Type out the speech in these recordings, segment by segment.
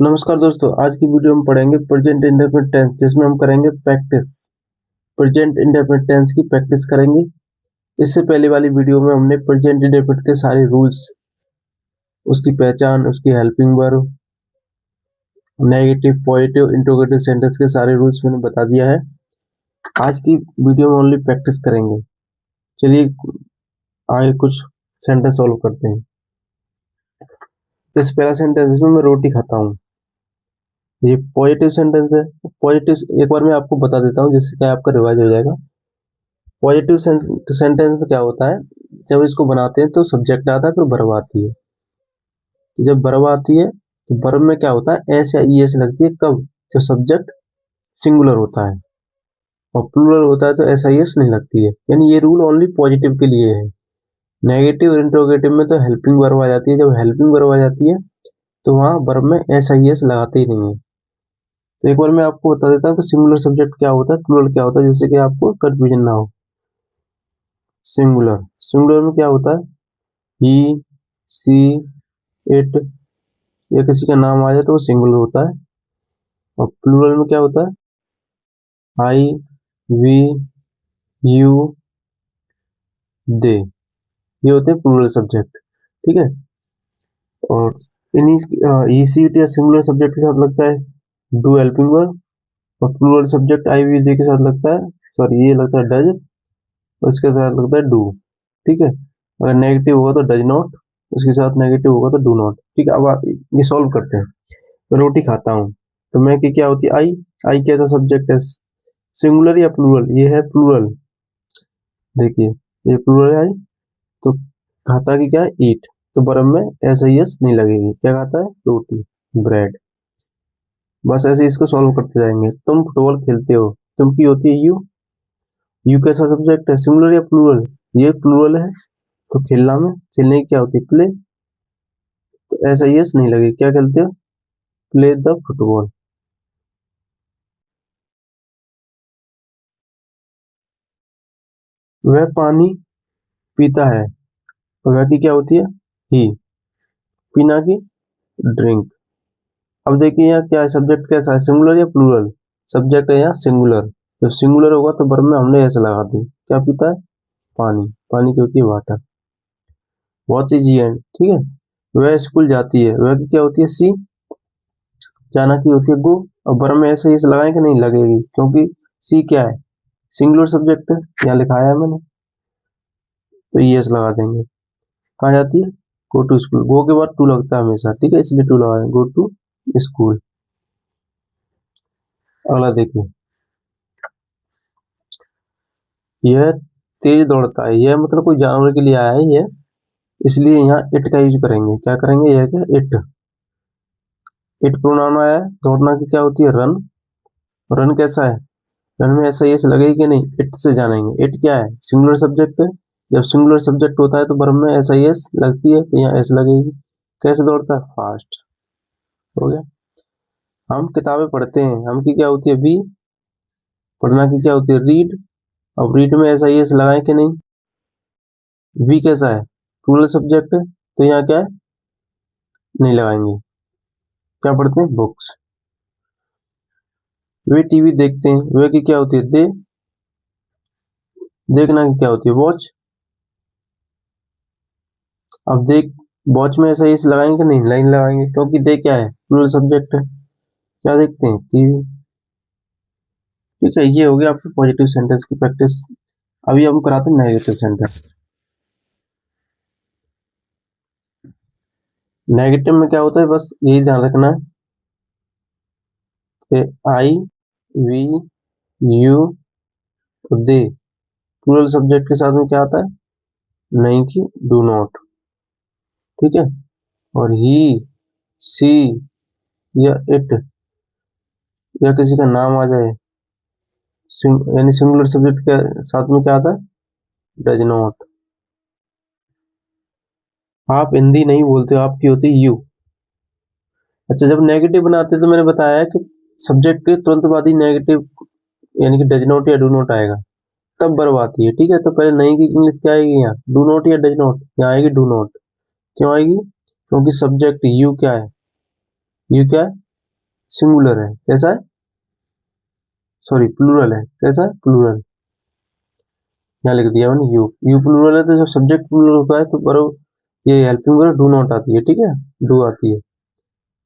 नमस्कार दोस्तों, आज की वीडियो में पढ़ेंगे प्रेजेंट इंडेफिनिट टेंस, जिसमें हम करेंगे प्रैक्टिस। प्रेजेंट इंडेफिनिट टेंस की प्रैक्टिस करेंगे। इससे पहले वाली वीडियो में हमने प्रेजेंट इंडेफिनिट के सारे रूल्स, उसकी पहचान, उसकी helping verb, negative, positive, interrogative sentence के सारे रूल्स मैंने बता दिया है। आज की वीडियो में ओनली प्रैक्टिस करेंगे। चलिए आगे कुछ सेंटेंस सॉल्व करते हैं। जैसे पहला सेंटेंस, इसमें मैं रोटी खाता हूँ, ये पॉजिटिव सेंटेंस है। पॉजिटिव एक बार मैं आपको बता देता हूँ, जिससे क्या आपका रिवाइज हो जाएगा। पॉजिटिव सेंटेंस में क्या होता है, जब इसको बनाते हैं तो सब्जेक्ट आता है, फिर वर्ब आती है। तो जब वर्ब आती है तो वर्ब में क्या होता है, एस या ई एस लगती है। कब? जब सब्जेक्ट सिंगुलर होता है, और प्लूरल होता है तो एस आई एस नहीं लगती है। यानी ये रूल ओनली पॉजिटिव के लिए है। नेगेटिव और इंट्रोगेटिव में तो हेल्पिंग वर्ब आ जाती है। जब हेल्पिंग वर्ब आ जाती है तो वहाँ वर्ब में एस आई एस लगाते ही नहीं है। तो एक बार मैं आपको बता देता हूँ कि सिंगुलर सब्जेक्ट क्या होता है, प्लूरल क्या होता है, जिससे कि आपको कंफ्यूजन ना हो। सिंगुलर में क्या होता है, ही, सी, इट, या किसी का नाम आ जाए तो वो सिंगुलर होता है। और प्लूरल में क्या होता है, आई, वी, यू, दे, ये होते हैं प्लूरल सब्जेक्ट। ठीक है। और इन्हीं ई सी इट या सिंगुलर सब्जेक्ट के साथ लगता है डू हेल्पिंग वर्ब, और प्लूरल सब्जेक्ट आई वी जे के साथ लगता है, सॉरी ये लगता है डज, और इसके साथ लगता है डू। ठीक है। अगर नेगेटिव होगा तो डज नॉट, उसके साथ नेगेटिव होगा तो डू नॉट। ठीक है। अब ये सॉल्व करते हैं। मैं रोटी खाता हूँ, तो मैं की क्या होती है, आई। आई कैसा सब्जेक्ट है, सिंगुलर या प्लूरल? ये है प्लूरल। देखिए ये प्लूरल है आई। तो खाता की क्या है, ईट। तो वर्ब में एस आई एस नहीं लगेगी। क्या खाता है, रोटी, ब्रेड। बस ऐसे इसको सॉल्व करते जाएंगे। तुम फुटबॉल खेलते हो, तुम की होती है यू। यू कैसा सब्जेक्ट है, सिंगुलर या प्लूरल? ये प्लूरल है। तो खेलना में, खेलने की क्या होती है, प्ले। तो एस आई एस नहीं लगेगी। क्या खेलते हो, प्ले द फुटबॉल। वह पानी पीता है, वह की क्या होती है, ही। पीना की, ड्रिंक। अब देखिए यहाँ क्या है, सब्जेक्ट कैसा है, सिंगुलर या प्लूरल? सब्जेक्ट है यहाँ सिंगुलर। जब सिंगुलर होगा तो वर्ब में हमने ऐसे लगा दी। क्या पीता है, पानी। पानी की होती है वाटर। Watch is and. ठीक है। वह स्कूल जाती है, वह की क्या होती है, सी। जाना की होती है गो। और वर्ब में ऐसे ही लगाएं कि नहीं लगेगी, क्योंकि सी क्या है, सिंगुलर सब्जेक्ट है, यहाँ लिखाया है मैंने। तो यस लगा देंगे। कहाँ जाती है, गो टू स्कूल। गो के बाद टू लगता है हमेशा, ठीक है, इसलिए टू लगा देंगे, गो टू स्कूल। अगला देखिए, यह तेज दौड़ता है। यह मतलब कोई जानवर के लिए आया है यह, इसलिए यहाँ इट का यूज करेंगे। क्या करेंगे, यह क्या, इट। इट प्रोनाउन आया है। दौड़ना की क्या होती है, रन। रन कैसा है, रन में ऐसा यस लगेगी कि नहीं, इट से जानेंगे। इट क्या है, सिंगुलर सब्जेक्ट है। जब सिंगुलर सब्जेक्ट होता है तो वर्ब में ऐसा यस लगती है, तो यहाँ एस लगेगी। कैसे दौड़ता है, फास्ट। हो गया। हम किताबें पढ़ते हैं, हम की क्या होती है, बी। पढ़ना की क्या होती है, रीड। अब रीड में ऐसा यस लगाए कि नहीं। वी कैसा है, प्लूरल सब्जेक्ट है, तो यहाँ क्या है, नहीं लगाएंगे। क्या पढ़ते हैं, बुक्स। वे टीवी देखते हैं, वे की क्या होती है, दे। देखना की क्या होती है, वॉच। अब देख, वॉच में ऐसा इस लगाएंगे कि नहीं, लाइन लगाएंगे, क्योंकि दे क्या है, प्लूरल सब्जेक्ट है। क्या देखते हैं, टीवी। ठीक है। ये हो गया आपकी पॉजिटिव सेंटेंस की प्रैक्टिस। अभी हम कराते हैं नेगेटिव सेंटेंस। नेगेटिव में क्या होता है, बस यही ध्यान रखना है कि I, we, you, they, plural subject के साथ में क्या आता है, नहीं कि डू नॉट। ठीक है। और ही, सी, या इट, या किसी का नाम आ जाए, यानी सिंगुलर सब्जेक्ट के साथ में क्या आता है, डज नॉट। आप हिंदी नहीं बोलते हो, आपकी होती है यू। अच्छा, जब नेगेटिव बनाते हैं तो मैंने बताया कि सब्जेक्ट के तुरंत बाद ही नेगेटिव, यानी कि डज नॉट या डू नॉट आएगा, तब वर्ब आती है। ठीक है। तो पहले नहीं की इंग्लिश क्या आएगी, यहाँ डू नॉट या डज नॉट, यहाँ आएगी डू नॉट। क्यों आएगी, क्योंकि सब्जेक्ट यू क्या है, यू क्या है, सिंगुलर है, कैसा है, सॉरी प्लूरल है, कैसा है प्लूरल, यहाँ लिख दिया मैंने यू, यू प्लूरल है तो जब सब्जेक्ट प्लूरल होता है तो बरो ये हेल्पिंग वर्ब डू नॉट आती है, ठीक है, डू आती है।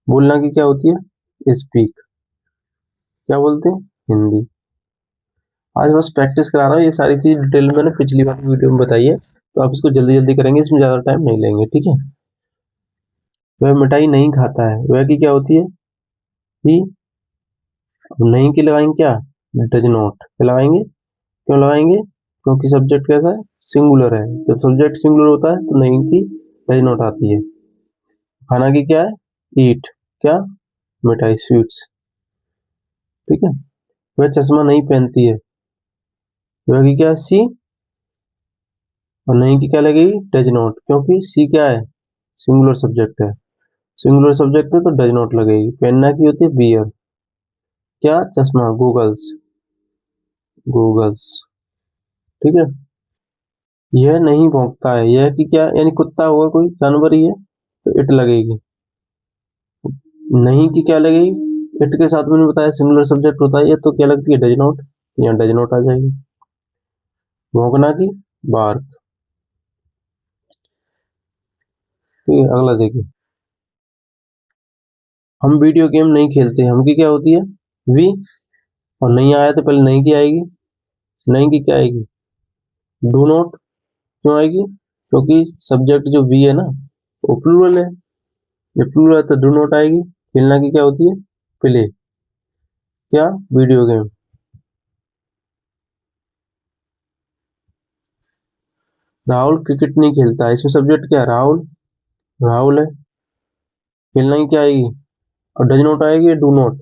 बोलना की क्या होती है, स्पीक, क्या बोलते हैं, हिंदी। आज बस प्रैक्टिस करा रहा हूँ, ये सारी चीज डिटेल में मैंने पिछली बार वीडियो में बताई है, तो आप इसको जल्दी जल्दी करेंगे, इसमें ज्यादा टाइम नहीं लेंगे, ठीक है। वह मिठाई नहीं खाता है, वह की क्या होती है, ही। अब नहीं की लगाएंगे क्या, डज नॉट, क्या लगाएंगे, क्यों लगाएंगे, क्योंकि सब्जेक्ट कैसा है, सिंगुलर है, जब सब्जेक्ट सिंगुलर होता है तो नहीं की डज नॉट आती है। खाना की क्या है, ईट, क्या, मिठाई, स्वीट्स, ठीक है। वह चश्मा नहीं पहनती है, वह की क्या है, सी, और नहीं की क्या लगेगी, डज नॉट, क्योंकि सी क्या है, सिंगुलर सब्जेक्ट है, सिंगुलर सब्जेक्ट है तो डज नॉट लगेगी। पहनना की होती है बियर, क्या, चश्मा, गूगल्स, गूगल्स, ठीक है। यह नहीं भौंकता है, यह की क्या, यानी कुत्ता होगा, कोई जानवर ही है तो इट लगेगी। नहीं की क्या लगेगी, इट के साथ मैंने बताया सिंगुलर सब्जेक्ट होता है ये, तो क्या लगती है, डज नॉट, यहाँ डज नॉट आ जाएगी। भौंकना की, बार्क, ठीक है। अगला देखिए, हम वीडियो गेम नहीं खेलते, हम की क्या होती है, वी, और नहीं आया तो पहले नहीं की आएगी, नहीं की क्या आएगी, डू नॉट, क्यों आएगी, क्योंकि सब्जेक्ट जो वी है ना वो प्लूरल है, जब प्लूरल है तो डू नॉट आएगी। खेलना की क्या होती है, प्ले, क्या, वीडियो गेम। राहुल क्रिकेट नहीं खेलता है, इसमें सब्जेक्ट क्या है, राहुल, राहुल है। खेलना की क्या आएगी, और डज नॉट आएगी, डू नॉट।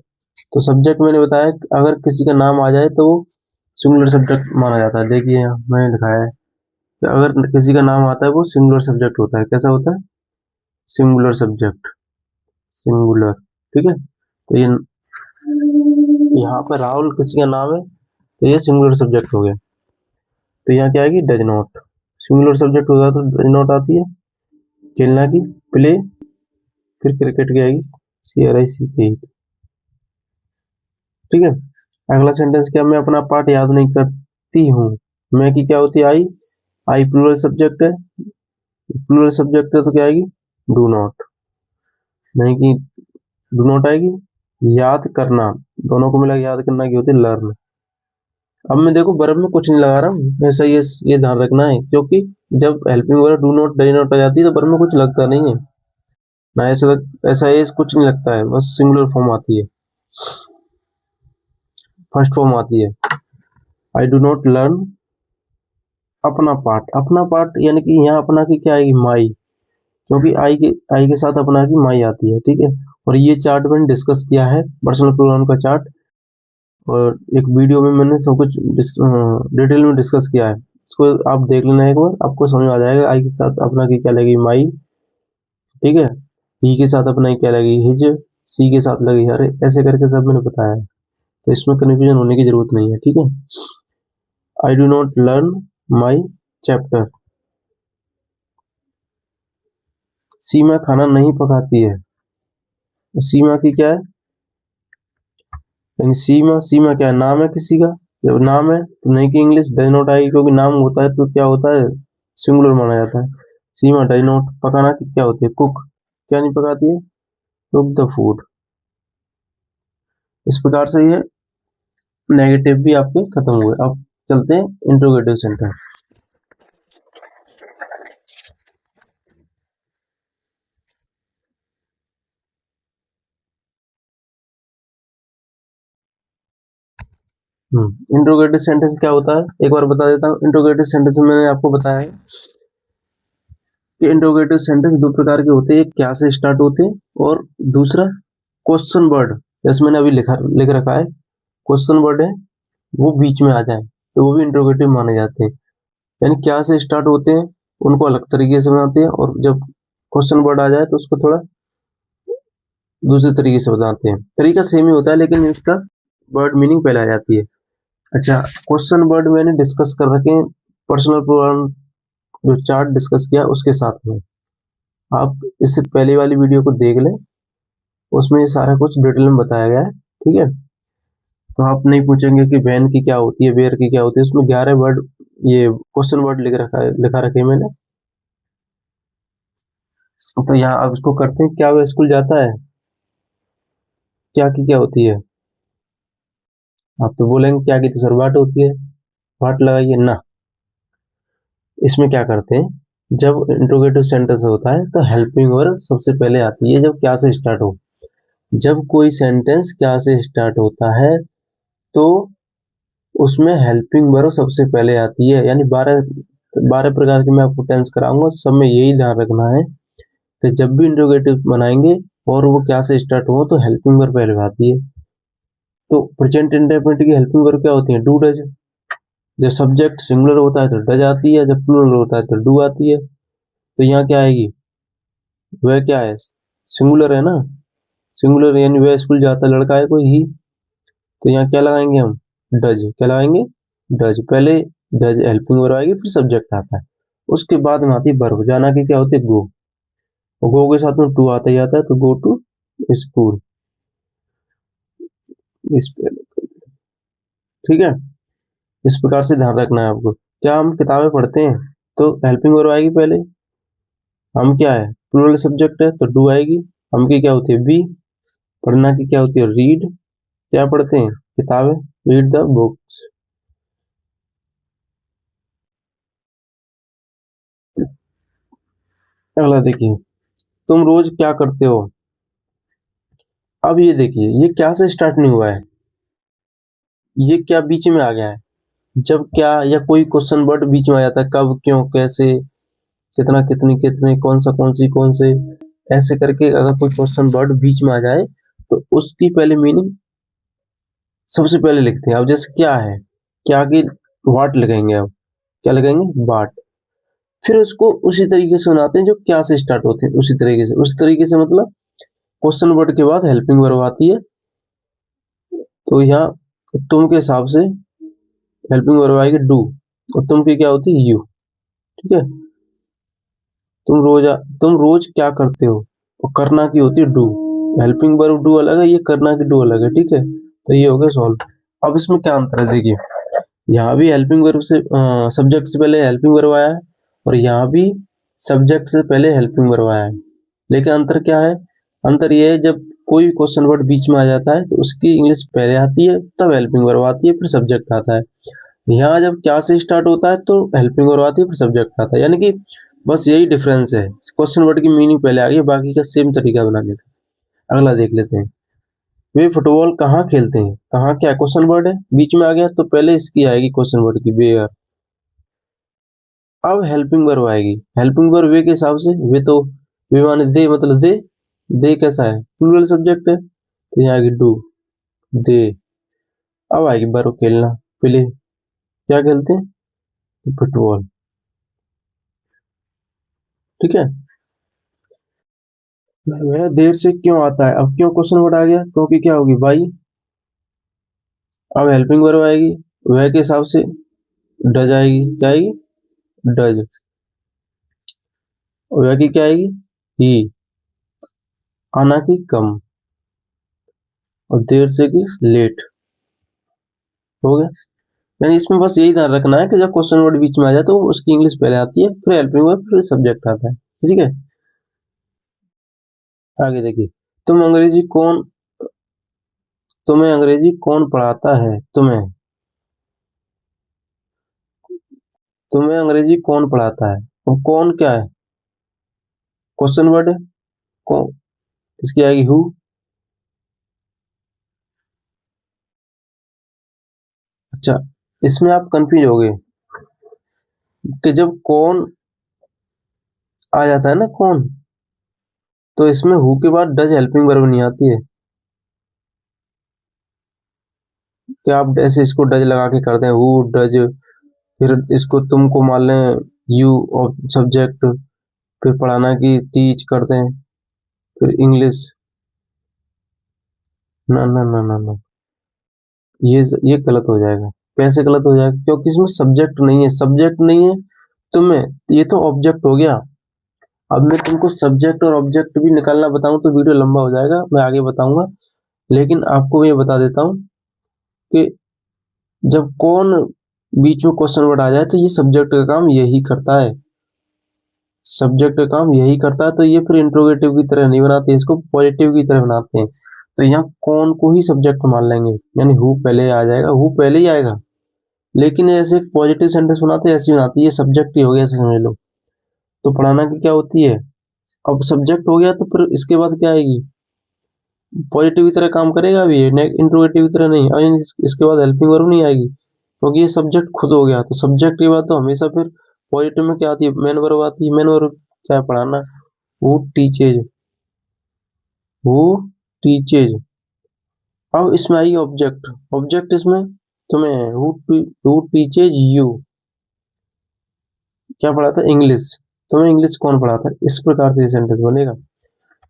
तो सब्जेक्ट मैंने बताया कि अगर किसी का नाम आ जाए तो वो सिंगुलर सब्जेक्ट माना जाता है। देखिए यहाँ मैंने लिखा है कि अगर किसी का नाम आता है वो सिंगुलर सब्जेक्ट होता है, कैसा होता है, सिंगुलर सब्जेक्ट, सिंगुलर, ठीक है। तो ये यहाँ पर राहुल किसी का नाम है तो ये सिंगुलर सब्जेक्ट हो गया, तो यहाँ क्या आएगी, डज नॉट, सिंगुलर सब्जेक्ट होता है तो डज नॉट आती है। खेलना की, प्ले, फिर क्रिकेट की आएगी, CRIC, ठीक है। अगला सेंटेंस क्या, मैं अपना पार्ट याद नहीं करती हूँ, मैं की क्या होती है, आई, आई प्लूरल सब्जेक्ट है, प्लूरल सब्जेक्ट है तो क्या आएगी, डू नॉट, नहीं की डू नॉट आएगी। याद करना, दोनों को मिला याद करना की होती है, लर्न। अब मैं देखो वर्ब में कुछ नहीं लगा रहा हूँ, ऐसा ये ध्यान रखना है, क्योंकि जब helping verb do not does not आ जाती है तो वर्ब में कुछ लगता नहीं है ना, ऐसा ये कुछ नहीं लगता है, बस सिंगुलर फॉर्म आती है, फर्स्ट फॉर्म आती है। आई डू नॉट लर्न अपना पार्ट, अपना पार्ट यानी कि यहाँ अपना की क्या आएगी, माई, क्योंकि आई के साथ अपना की माई आती है, ठीक है। और ये चार्ट मैंने डिस्कस किया है, पर्सनल प्रोनाउन का चार्ट, और एक वीडियो में मैंने सब कुछ डिटेल में डिस्कस किया है, इसको आप देख लेना एक बार, आपको समझ में आ जाएगा। आई के साथ अपना की क्या लगी, माई, ठीक है। ही के साथ अपना की क्या लगी, हिज, सी के साथ लगी, अरे ऐसे करके सब मैंने बताया है, तो इसमें कन्फ्यूजन होने की जरूरत नहीं है, ठीक है। I do not learn my chapter, Seema खाना नहीं पकाती है, सीमा की क्या है, यानी सीमा, सीमा क्या है, नाम है किसी का, जब नाम है तो नहीं की इंग्लिश डज नॉट आएगी, क्योंकि नाम होता है तो क्या होता है, सिंगुलर माना जाता है। सीमा डज नॉट, पकाना की क्या होती है, कुक, क्या नहीं पकाती है, कुक द फूड। इस प्रकार से ये नेगेटिव भी आपके खत्म हुए। अब चलते हैं इंट्रोगेटिव सेंटेंस। इंट्रोगेटिव सेंटेंस क्या होता है, एक बार बता देता हूँ। इंट्रोगेटिव सेंटेंस में मैंने आपको बताया है कि इंट्रोगेटिव सेंटेंस दो प्रकार के होते हैं, एक क्या से स्टार्ट होते हैं और दूसरा क्वेश्चन वर्ड, जैसे मैंने अभी लिख रखा है, क्वेश्चन वर्ड है वो बीच में आ जाए तो वो भी इंट्रोगेटिव माने जाते हैं। यानी क्या से स्टार्ट होते हैं उनको अलग तरीके से बनाते हैं, और जब क्वेश्चन वर्ड आ जाए तो उसको थोड़ा दूसरे तरीके से बताते हैं। तरीका सेम ही होता है लेकिन इसका वर्ड मीनिंग पहले आ जाती है। अच्छा, क्वेश्चन वर्ड मैंने डिस्कस कर रखे हैं पर्सनल प्रोनाउन, जो चार्ट डिस्कस किया उसके साथ में, आप इससे पहले वाली वीडियो को देख लें उसमें ये सारा कुछ डिटेल में बताया गया है। ठीक है, तो आप नहीं पूछेंगे कि वैन की क्या होती है, वेयर की क्या होती है। उसमें 11 वर्ड, ये क्वेश्चन वर्ड लिखा रखे हैं मैंने। तो यहाँ अब इसको करते हैं, क्या वह स्कूल जाता है, क्या की क्या होती है। आप तो बोलेंगे क्या की तो सर वाट होती है, वाट लगाइए ना। इसमें क्या करते हैं, जब इंट्रोगेटिव सेंटेंस होता है तो हेल्पिंग वर्ब सबसे पहले आती है जब क्या से स्टार्ट हो। जब कोई सेंटेंस क्या से स्टार्ट होता है तो उसमें हेल्पिंग वर्ब सबसे पहले आती है। यानी 12 प्रकार के मैं आपको टेंस कराऊंगा, सब में यही ध्यान रखना है कि जब भी इंट्रोगेटिव बनाएंगे और वो क्या से स्टार्ट हो तो हेल्पिंग वर्ब पहले आती है। तो प्रेजेंट इंडेफिनिट की हेल्पिंग वर्ब क्या होती है, डू डज। जब सब्जेक्ट सिंगुलर होता है तो डज आती है, जब प्लूरल होता है तो डू आती है। तो यहाँ क्या आएगी, वह क्या है, सिंगुलर है ना, सिंगुलर यानी वह स्कूल जाता है, लड़का है कोई ही। तो यहाँ क्या लगाएंगे हम, डज। क्या लगाएंगे, डज। पहले डज हेल्पिंग वर्ब आएगी, फिर सब्जेक्ट आता है, उसके बाद में आती है वर्ब। जाना की क्या होती है, गो। और गो के साथ में टू आता ही आता है, तो गो टू स्कूल। इस पे ठीक है, इस प्रकार से ध्यान रखना है आपको। क्या हम किताबें पढ़ते हैं तो हेल्पिंग वर्ब आएगी पहले। हम क्या है, प्लूरल सब्जेक्ट है तो डू आएगी। हम की क्या होती है, बी। पढ़ना की क्या होती है, रीड। क्या पढ़ते हैं, किताबें, रीड द बुक्स। अगला देखिए, तुम रोज क्या करते हो। अब ये देखिए, ये क्या से स्टार्ट नहीं हुआ है, ये क्या बीच में आ गया है। जब क्या या कोई क्वेश्चन वर्ड बीच में आ जाता है, कब, क्यों, कैसे, कितना, कितनी, कितने, कौन सा, कौन सी, कौन से, ऐसे करके अगर कोई क्वेश्चन वर्ड बीच में आ जाए तो उसकी पहले मीनिंग सबसे पहले लिखते हैं। अब जैसे क्या है, क्या की वाट लगाएंगे, अब क्या लगाएंगे, वाट। फिर उसको उसी तरीके से बनाते हैं जो क्या से स्टार्ट होते हैं, उसी तरीके से मतलब क्वेश्चन वर्ड के बाद हेल्पिंग वर्ब आती है। तो यहाँ तुम के हिसाब से हेल्पिंग वर्ब आएगी डू, और तुम की क्या होती है, यू। ठीक है, तुम रोज क्या करते हो, और करना की होती है डू। हेल्पिंग वर्ब डू अलग है, ये करना की डू अलग है। ठीक है, तो ये हो गया सॉल्व। अब इसमें क्या अंतर है देखिए, यहाँ भी हेल्पिंग वर्ब से सब्जेक्ट से पहले हेल्पिंग वर्ब आया है, और यहाँ भी सब्जेक्ट से पहले हेल्पिंग वर्ब आया है। लेकिन अंतर क्या है, अंतर ये है जब कोई क्वेश्चन वर्ड बीच में आ जाता है तो उसकी इंग्लिश पहले आती है, तब हेल्पिंग वर्ब आती है, फिर सब्जेक्ट आता है। यहाँ जब क्या से स्टार्ट होता है तो हेल्पिंग वर्ब आती है, फिर सब्जेक्ट आता है। यानी कि बस यही डिफरेंस है, क्वेश्चन वर्ड की मीनिंग पहले आ गई, बाकी का सेम तरीका बनाने का। अगला देख लेते हैं, वे फुटबॉल कहाँ खेलते हैं। कहाँ क्या क्वेश्चन वर्ड है, बीच में आ गया तो पहले इसकी आएगी क्वेश्चन वर्ड की, वेयर। अब हेल्पिंग वर्ब आएगी, हेल्पिंग वर्ब वे के हिसाब से, वे तो वे माने दे, मतलब दे कैसा है, प्लूरल सब्जेक्ट है, तो यहाँ आएगी डू, दे। अब आएगी वर्ब खेलना, प्ले। क्या खेलते हैं, तो फुटबॉल। ठीक है, वह देर से क्यों आता है, अब क्यों क्वेश्चन वर्ड आ गया, क्योंकि क्या होगी, वाई। अब हेल्पिंग वर्ब आएगी, वह के हिसाब से डज आएगी, क्या आएगी, डज। और वह की क्या आएगी, ही। आना की कम, और देर से की लेट। हो गया। यानी इसमें बस यही ध्यान रखना है कि जब क्वेश्चन वर्ड बीच में आ जाए तो उसकी इंग्लिश पहले आती है, फिर हेल्पिंग वर्ब, फिर सब्जेक्ट आता है। ठीक है, आगे देखिए, तुम अंग्रेजी कौन तुम्हें अंग्रेजी कौन पढ़ाता है, तुम्हें अंग्रेजी कौन पढ़ाता है। और कौन क्या है, क्वेश्चन वर्ड है, कौन, इसकी आएगी हु। अच्छा, इसमें आप कंफ्यूज हो गए कि जब कौन आ जाता है ना, कौन, तो इसमें हु के बाद डज हेल्पिंग वर्ब नहीं आती है। क्या आप ऐसे इसको डज लगा के करते हैं, हु डज, फिर इसको तुमको मान लें यू और सब्जेक्ट, फिर पढ़ाना की टीच करते हैं, फिर इंग्लिश। ना ना ना ना ना, ये गलत हो जाएगा। कैसे गलत हो जाएगा, क्योंकि इसमें सब्जेक्ट नहीं है, सब्जेक्ट नहीं है तुम्हें, ये तो ऑब्जेक्ट हो गया। अब मैं तुमको सब्जेक्ट और ऑब्जेक्ट भी निकालना बताऊं तो वीडियो लंबा हो जाएगा, मैं आगे बताऊंगा। लेकिन आपको ये बता देता हूँ कि जब कौन बीच में क्वेश्चन वर्ड आ जाए तो ये सब्जेक्ट का काम यही करता है। सब्जेक्ट का काम यही करता है, तो ये फिर इंट्रोगेटिव की तरह नहीं बनाते, इसको पॉजिटिव की तरह बनाते हैं। तो यहाँ कौन को ही सब्जेक्ट मान लेंगे, यानी हु पहले आ जाएगा, हु पहले ही आएगा। लेकिन ऐसे पॉजिटिव सेंटेंस बनाते हैं, ऐसी बनाती है, सब्जेक्ट ही हो गया ऐसे समझ लो। तो पढ़ाना की क्या होती है, अब सब्जेक्ट हो गया तो फिर इसके बाद क्या आएगी, पॉजिटिव की तरह काम करेगा अभी, इंट्रोगेटिव की तरह नहीं। और इसके बाद हेल्पिंग वर्ब नहीं आएगी, क्योंकि ये सब्जेक्ट खुद हो गया। तो सब्जेक्ट के बाद तो हमेशा फिर पॉजिटिव में क्या आती है, मेन वर्ब आती है। मेन वर्ब क्या है, पढ़ाना। वो टीचेज, वो टीचेज। अब इसमें आई ऑब्जेक्ट, ऑब्जेक्ट इसमें तुम्हें हु टीचेज यू, क्या पढ़ा था, इंग्लिश। तुम्हें इंग्लिश कौन पढ़ाता है, इस प्रकार से ये सेंटेंस बनेगा।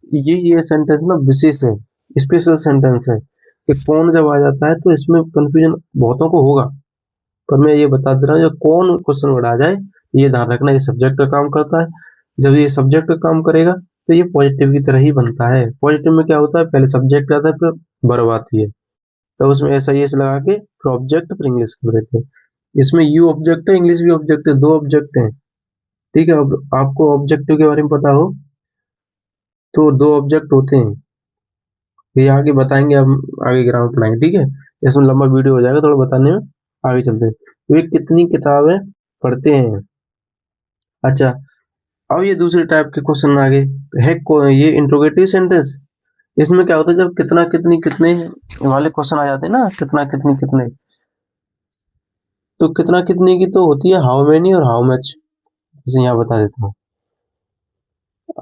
ये सेंटेंस ना विशेष है, स्पेशल सेंटेंस है कि कौन जब आ जाता है तो इसमें कंफ्यूजन बहुतों को होगा। पर मैं ये बता दे रहा हूँ, जब कौन क्वेश्चन वर्ड आ जाए ये ध्यान रखना, ये सब्जेक्ट का काम करता है। जब ये सब्जेक्ट का काम करेगा तो ये पॉजिटिव की तरह ही बनता है। पॉजिटिव में क्या होता है, पहले सब्जेक्ट आता है फिर वर्ब आती है, तो उसमें ऐसा ही ऐसे लगा के फिर ऑब्जेक्ट फिर इंग्लिश कर देते हैं। इसमें यू ऑब्जेक्ट है, इंग्लिश भी ऑब्जेक्ट है, दो ऑब्जेक्ट है। ठीक है, अब आपको ऑब्जेक्टिव के बारे में पता हो तो दो ऑब्जेक्ट होते हैं, ये आगे बताएंगे, हम आगे ग्रामर पढ़ाएंगे। ठीक है, इसमें लंबा वीडियो हो जाएगा थोड़ा बताने में, आगे चलते हैं। वे कितनी किताबें पढ़ते हैं। अच्छा, अब ये दूसरे टाइप के क्वेश्चन आ गए है, ये इंट्रोगेटिव सेंटेंस। इसमें क्या होता है, जब कितना कितनी कितने वाले क्वेश्चन आ जाते हैं ना, कितना कितनी कितने, तो कितना कितने की तो होती है हाउ मेनी और हाउ मच। जैसे यहाँ बता देता हूँ,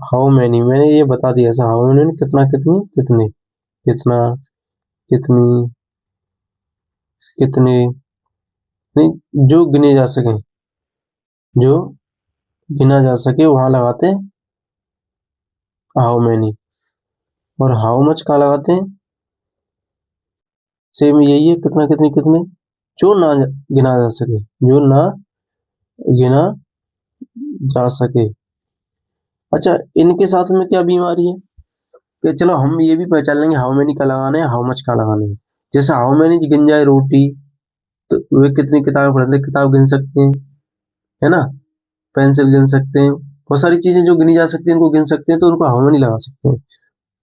हाउ मेनी मैंने ये बता दिया ऐसा, हाउ मेनी कितना कितनी कितने, कितना कितनी कितने, नहीं जो गिने जा सके, जो गिना जा सके वहां लगाते हैं हाउ मेनी। और हाउ मच कहाँ लगाते हैं, सेम यही है, कितना कितने कितने, जो ना गिना जा सके, जो ना गिना जा सके। अच्छा, इनके साथ में क्या बीमारी है कि चलो हम ये भी पहचान लेंगे हाउ मेनी का लगाना है, हाउ मच का लगाना है। जैसे हाउ मेनी गिन जाए रोटी, तो वे कितनी किताबें पढ़ते हैं, किताब गिन सकते हैं, है ना, पेंसिल गिन सकते हैं, बहुत सारी चीजें जो गिनी जा सकती हैं उनको गिन सकते हैं, तो उनको हाउ मेनी लगा सकते हैं।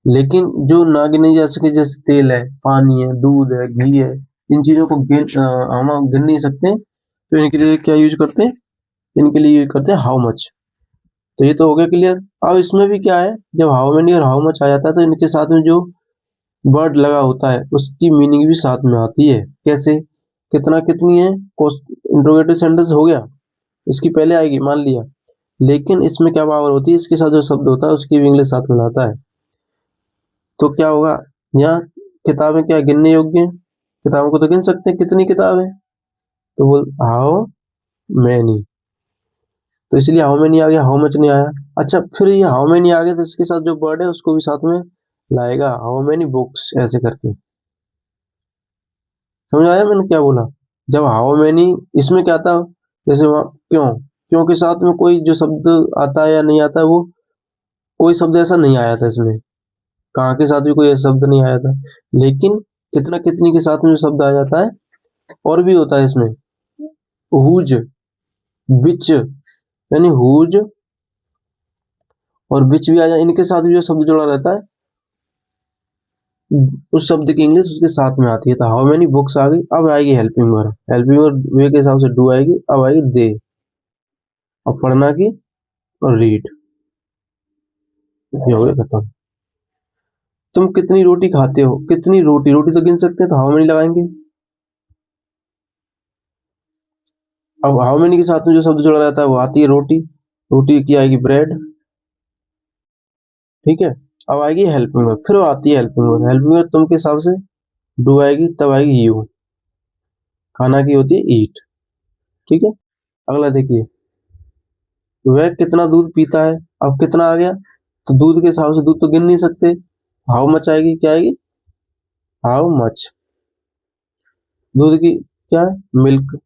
लेकिन जो ना गिनी जा सके, जैसे तेल है, पानी है, दूध है, घी है, इन चीजों को हम गिन नहीं सकते, तो इनके लिए क्या यूज करते हैं, इनके लिए यूज करते हैं हाउ मच। तो ये तो हो गया क्लियर। अब इसमें भी क्या है, जब हाउ मेनी और हाउ मच आ जाता है तो इनके साथ में जो वर्ड लगा होता है उसकी मीनिंग भी साथ में आती है। कैसे, कितना कितनी है, इंट्रोगेटिव सेंटेंस हो गया, इसकी पहले आएगी मान लिया, लेकिन इसमें क्या पावर होती है, इसके साथ जो शब्द होता है उसकी भी इंग्लिश साथ में लाता है। तो क्या होगा, यहाँ किताबें क्या गिनने योग्य हैं, किताबों को तो गिन सकते हैं, कितनी किताब है, तो बोल हाउ मैनी, तो इसलिए हाउ मैनी आ गया, हाउ मच नहीं आया। अच्छा, फिर ये हाउ मैनी आ गया तो इसके साथ जो वर्ड है उसको भी साथ में लाएगा, हाउ मैनी बुक्स ऐसे करके। समझ आया मैंने क्या बोला, जब हाउ मैनी इसमें क्या आता, जैसे वहाँ क्यों, क्यों के साथ में कोई जो शब्द आता है या नहीं आता है, वो कोई शब्द ऐसा नहीं आया था इसमें, कहाँ के साथ भी कोई ऐसा शब्द नहीं आया था। लेकिन कितना कितनी के साथ में जो शब्द आ जाता है और भी होता है इसमें, हुज, विच, यानी हुज और विच भी आ जाए, इनके साथ भी जो शब्द जुड़ा रहता है उस शब्द की इंग्लिश उसके साथ में आती है। तो हाउ मेनी बुक्स आ गई, अब आएगी हेल्पिंग वर्ब, हेल्पिंग वर्ब वे के हिसाब से डू आएगी, अब आएगी दे, अब पढ़ना की और रीड, ये हो गया खत्म। तुम कितनी रोटी खाते हो, कितनी रोटी, रोटी तो गिन सकते हैं तो हाउ मेनी लगाएंगे। अब हाउ मेनी के साथ में जो शब्द जुड़ा रहता है वो आती है रोटी, रोटी की आएगी ब्रेड। ठीक है, अब आएगी हेल्पिंग वर्ब, फिर वो आती है हेल्पिंग वर्ब, हेल्पिंग वर्ब तुम के हिसाब से डू आएगी, तब आएगी यू, खाना की होती है ईट। ठीक है, अगला देखिए, वह कितना दूध पीता है। अब कितना आ गया, तो दूध के हिसाब से दूध तो गिन नहीं सकते, हाउ मच आएगी, क्या आएगी, हाउ मच, दूध की क्या है, मिल्क।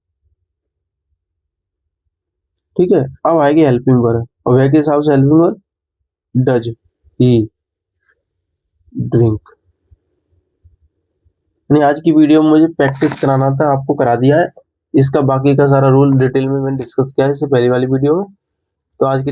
ठीक है, अब आएगी हेल्पिंग वर्ब, और वह के हिसाब से helping verb does he drink. यानी आज की वीडियो में मुझे प्रैक्टिस कराना था, आपको करा दिया है। इसका बाकी का सारा रूल डिटेल में मैंने डिस्कस किया है इससे पहले वाली वीडियो में। तो आज के